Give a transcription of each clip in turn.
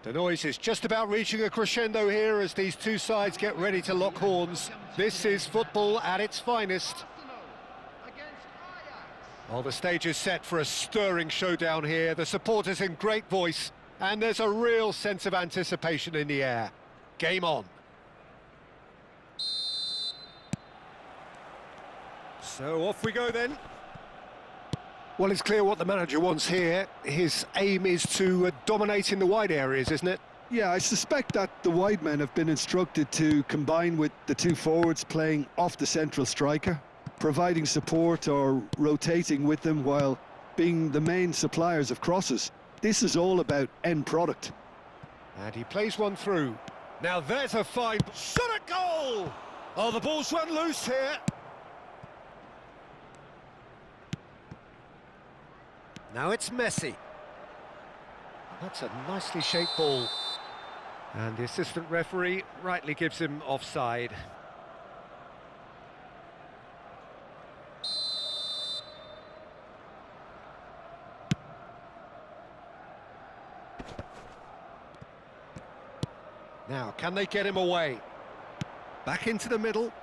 The noise is just about reaching a crescendo here as these two sides get ready to lock horns. This is football at its finest. Well, the stage is set for a stirring showdown here. The supporters in great voice, and there's a real sense of anticipation in the air. Game on. So off we go then. Well, it's clear what the manager wants here. His aim is to dominate in the wide areas, isn't it? Yeah, I suspect that the wide men have been instructed to combine with the two forwards playing off the central striker, providing support or rotating with them while being the main suppliers of crosses. This is all about end product. And he plays one through. Now there's a fine shot at goal! Oh, the ball's run loose here. Now it's Messi. That's a nicely shaped ball. And the assistant referee rightly gives him offside. Now, can they get him away? Back into the middle.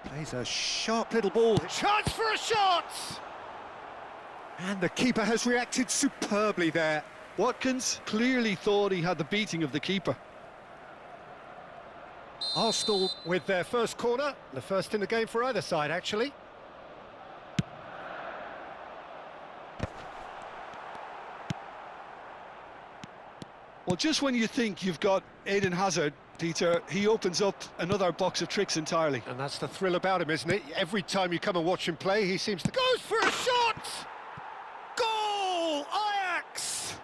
Plays a sharp little ball. Chance for a shot! And the keeper has reacted superbly there. Watkins clearly thought he had the beating of the keeper. Arsenal with their first corner, the first in the game for either side, actually. Well, just when you think you've got Eden Hazard, Peter, he opens up another box of tricks entirely. And that's the thrill about him, isn't it? Every time you come and watch him play, he seems to go for a shot! Goal! Ajax!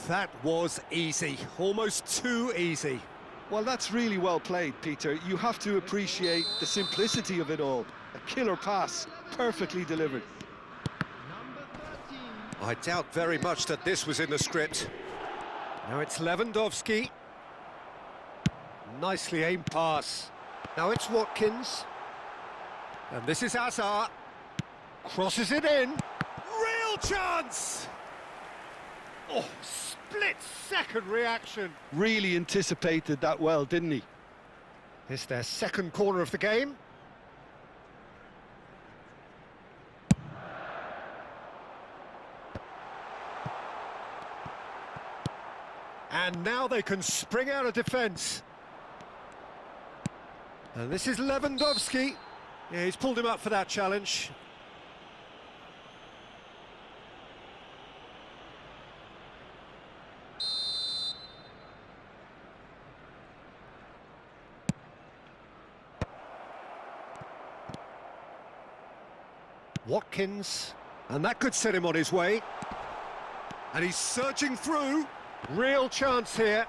That was easy, almost too easy. Well, that's really well played, Peter. You have to appreciate the simplicity of it all. A killer pass, perfectly delivered. I doubt very much that this was in the script. Now it's Lewandowski. Nicely aimed pass. Now it's Watkins. And this is Hazard. Crosses it in. Real chance! Oh, split-second reaction. Really anticipated that well, didn't he? It's their second corner of the game. And now they can spring out of defence. And this is Lewandowski. Yeah, he's pulled him up for that challenge. Watkins. And that could set him on his way. And he's surging through. Real chance here.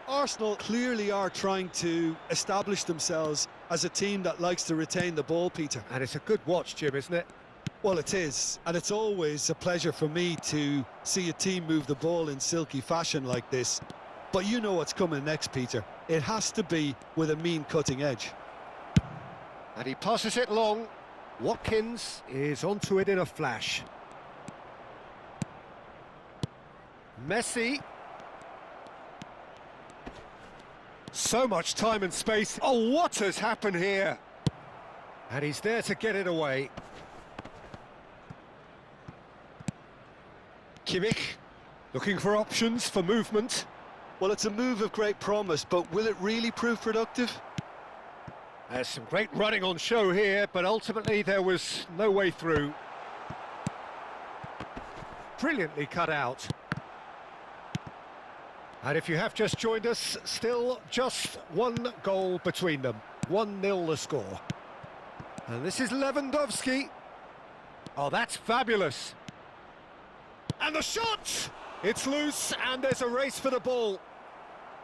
Arsenal clearly are trying to establish themselves as a team that likes to retain the ball, Peter. And it's a good watch, Jim, isn't it? Well, it is, and it's always a pleasure for me to see a team move the ball in silky fashion like this. But you know what's coming next, Peter. It has to be with a mean cutting edge. And he passes it long. Watkins is onto it in a flash. Messi. So much time and space. Oh, what has happened here? And he's there to get it away. Kimmich, looking for options for movement. Well, it's a move of great promise, but will it really prove productive? There's some great running on show here, but ultimately there was no way through. Brilliantly cut out. And if you have just joined us, still just one goal between them. 1-0 the score. And this is Lewandowski. Oh, that's fabulous. And the shot! It's loose, and there's a race for the ball.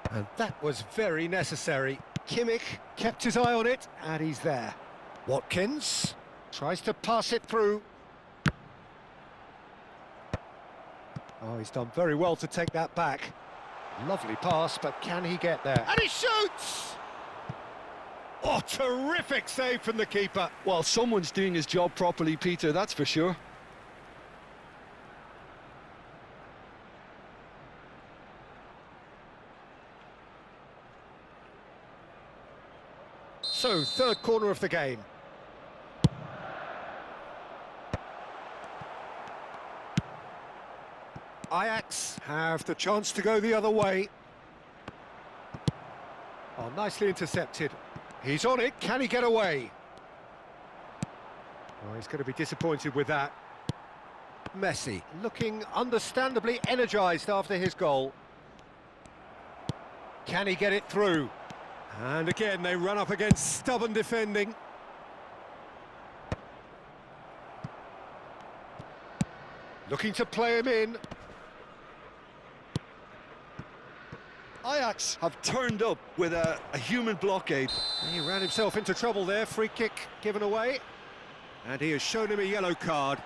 And that was very necessary. Kimmich kept his eye on it, and he's there. Watkins tries to pass it through. Oh, he's done very well to take that back. Lovely pass, but can he get there? And he shoots! Oh, terrific save from the keeper. Well, someone's doing his job properly, Peter, that's for sure. So, third corner of the game. Ajax have the chance to go the other way. Oh, nicely intercepted. He's on it, can he get away? Oh, he's going to be disappointed with that. Messi, looking understandably energised after his goal. Can he get it through? And again, they run up against stubborn defending. Looking to play him in. Ajax have turned up with a human blockade. He ran himself into trouble there, free kick given away. And he has shown him a yellow card.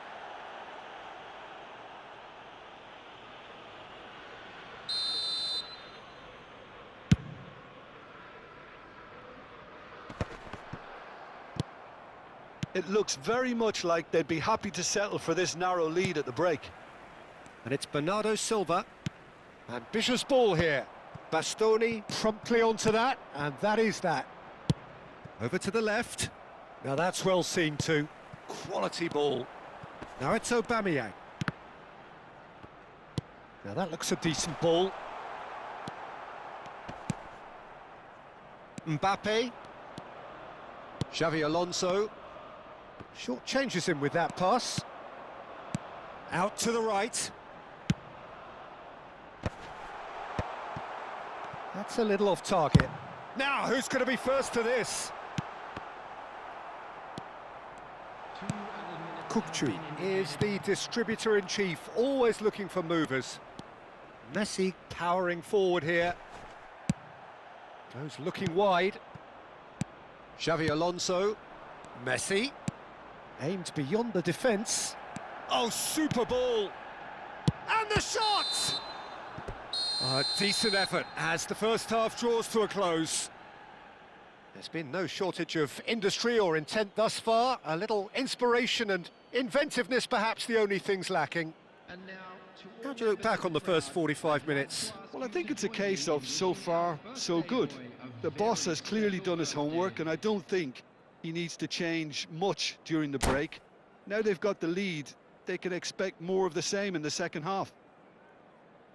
It looks very much like they'd be happy to settle for this narrow lead at the break. And it's Bernardo Silva. Ambitious ball here. Bastoni promptly onto that, and that is that. Over to the left. Now that's well seen too. Quality ball. Now it's Aubameyang. Now that looks a decent ball. Mbappe. Xavi Alonso. Short changes him with that pass. Out to the right. That's a little off target. Now, who's going to be first to this? Kukcu is the distributor-in-chief, always looking for movers. Messi powering forward here. Goes looking wide. Xavi Alonso. Messi. Aimed beyond the defence. Oh, super ball! And the shot! A decent effort as the first half draws to a close. There's been no shortage of industry or intent thus far. A little inspiration and inventiveness, perhaps the only things lacking. How do you look back on the first 45 minutes? Well, I think it's a case of so far, so good. The boss has clearly done his homework, and I don't think he needs to change much during the break. Now they've got the lead, they can expect more of the same in the second half.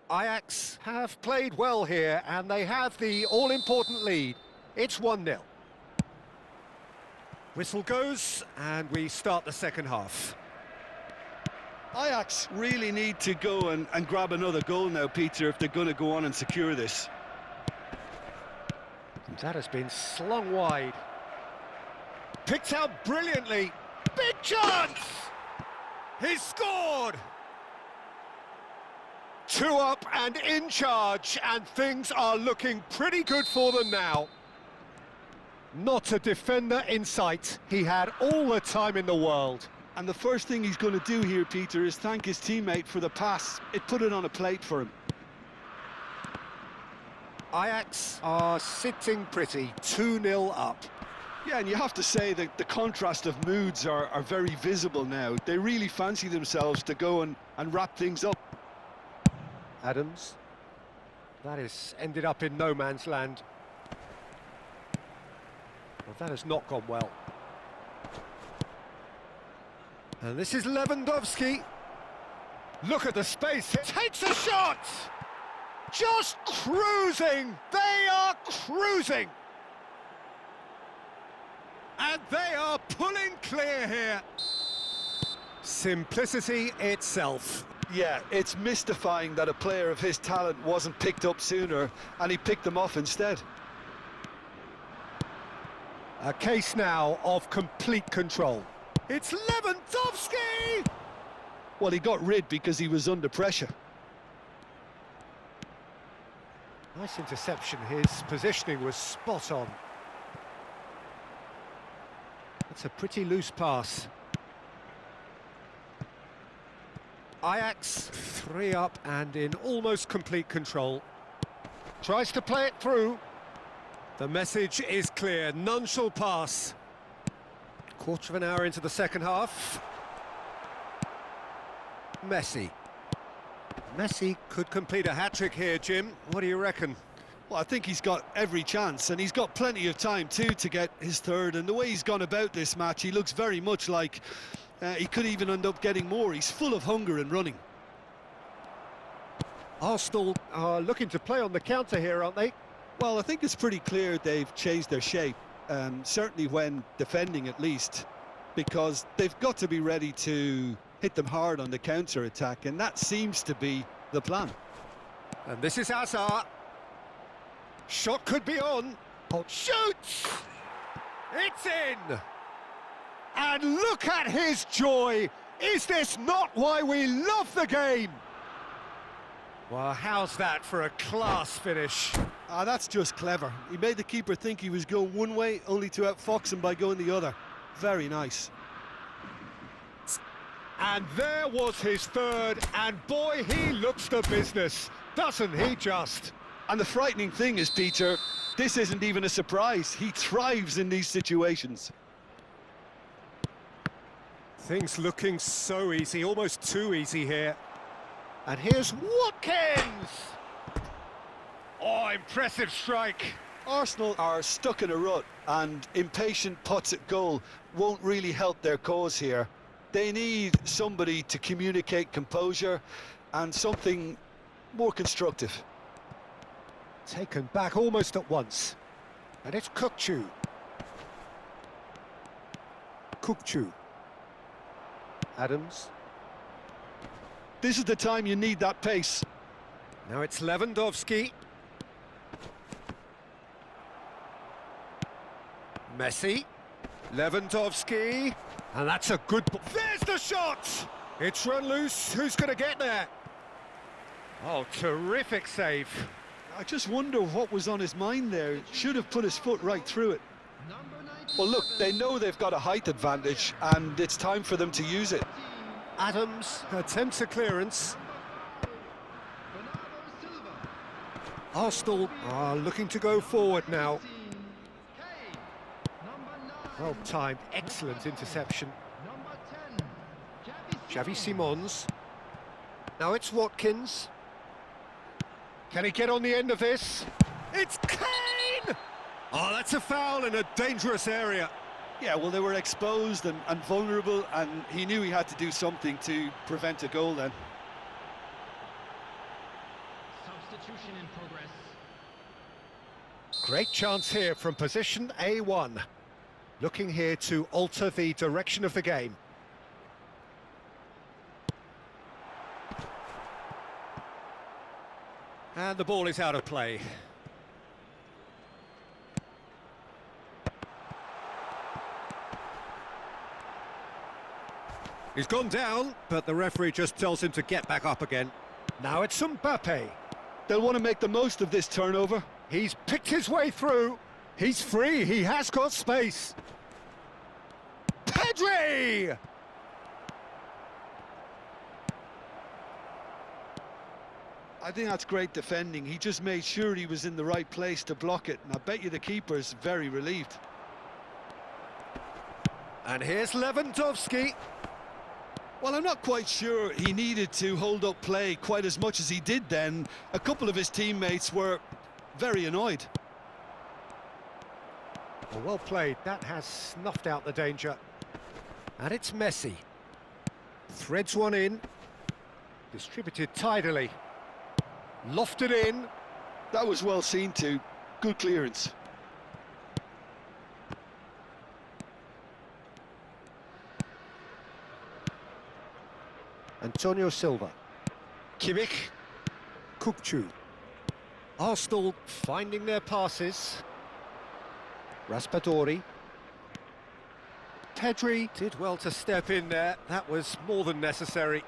Ajax have played well here, and they have the all-important lead. It's 1-0. Whistle goes, and we start the second half. Ajax really need to go and grab another goal now, Peter, if they're going to go on and secure this. That has been slung wide. Picked out brilliantly. Big chance! He's scored! 2 up and in charge, and things are looking pretty good for them now. Not a defender in sight. He had all the time in the world. And the first thing he's going to do here, Peter, is thank his teammate for the pass. It put it on a plate for him. Ajax are sitting pretty, 2-0 up. Yeah, and you have to say that the contrast of moods are very visible now. They really fancy themselves to go and wrap things up. Adams. That has ended up in no man's land. Well, that has not gone well. And this is Lewandowski. Look at the space. Takes a shot! Just cruising! They are cruising! And they are pulling clear here. Simplicity itself. Yeah, it's mystifying that a player of his talent wasn't picked up sooner, and he picked them off instead. A case now of complete control. It's Lewandowski! Well, he got rid because he was under pressure. Nice interception. His positioning was spot on. It's a pretty loose pass. Ajax 3 up and in almost complete control. Tries to play it through. The message is clear, none shall pass. Quarter of an hour into the second half. Messi. Messi could complete a hat-trick here, Jim. What do you reckon? Well, I think he's got every chance, and he's got plenty of time too to get his third. And the way he's gone about this match, he looks very much like he could even end up getting more. He's full of hunger and running. Arsenal are looking to play on the counter here, aren't they? Well, I think it's pretty clear they've changed their shape, certainly when defending at least, because they've got to be ready to hit them hard on the counter-attack, and that seems to be the plan. And this is Hazard. Shot could be on. Oh, shoots! It's in! And look at his joy! Is this not why we love the game? Well, how's that for a class finish? Ah, that's just clever. He made the keeper think he was going one way, only to outfox him by going the other. Very nice. And there was his third, and boy, he looks the business, doesn't he just? And the frightening thing is, Peter, this isn't even a surprise. He thrives in these situations. Things looking so easy, almost too easy here. And here's Watkins! Oh, impressive strike. Arsenal are stuck in a rut, and impatient putts at goal won't really help their cause here. They need somebody to communicate composure and something more constructive. Taken back almost at once. And it's Kukçu. Kukçu. Adams. This is the time you need that pace. Now it's Lewandowski. Messi. Lewandowski. And that's a good... There's the shot! It's run loose. Who's going to get there? Oh, terrific save. I just wonder what was on his mind there. Should have put his foot right through it. Well, look, they know they've got a height advantage, and it's time for them to use it. Adams attempts a clearance. Arsenal are looking to go forward now. Well timed, excellent interception. Xavi Simons. Now it's Watkins. Can he get on the end of this? It's Kane! Oh, that's a foul in a dangerous area. Yeah, well, they were exposed and vulnerable, and he knew he had to do something to prevent a goal then. Substitution in progress. Great chance here from position A1. Looking here to alter the direction of the game. And the ball is out of play. He's gone down, but the referee just tells him to get back up again. Now it's Mbappe. They'll want to make the most of this turnover. He's picked his way through. He's free, he has got space. Pedri! I think that's great defending. He just made sure he was in the right place to block it, and I bet you the keeper's very relieved. And here's Lewandowski. Well, I'm not quite sure he needed to hold up play quite as much as he did then. A couple of his teammates were very annoyed. Well played, that has snuffed out the danger. And it's Messi. Threads one in. Distributed tidily. Lofted in. That was well seen too. Good clearance. Antonio Silva. Kimmich. Kukçu. Arsenal finding their passes. Raspadori. Pedri did well to step in there. That was more than necessary.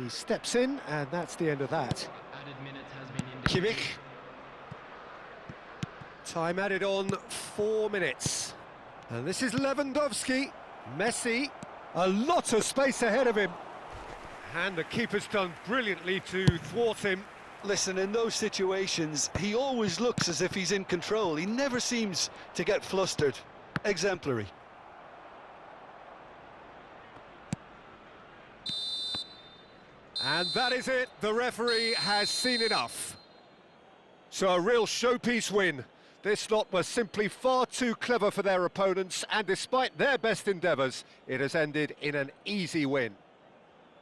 He steps in, and that's the end of that. Added minutes has been indicated. Kimmich. Time added on 4 minutes. And this is Lewandowski. Messi. A lot of space ahead of him. And the keeper's done brilliantly to thwart him. Listen, in those situations, he always looks as if he's in control. He never seems to get flustered. Exemplary. And that is it. The referee has seen enough. So a real showpiece win. This lot was simply far too clever for their opponents, and despite their best endeavours, it has ended in an easy win.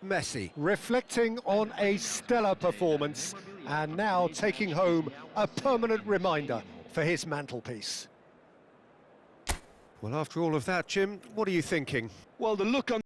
Messi reflecting on a stellar performance and now taking home a permanent reminder for his mantelpiece. Well, after all of that, Jim, what are you thinking? Well, the look on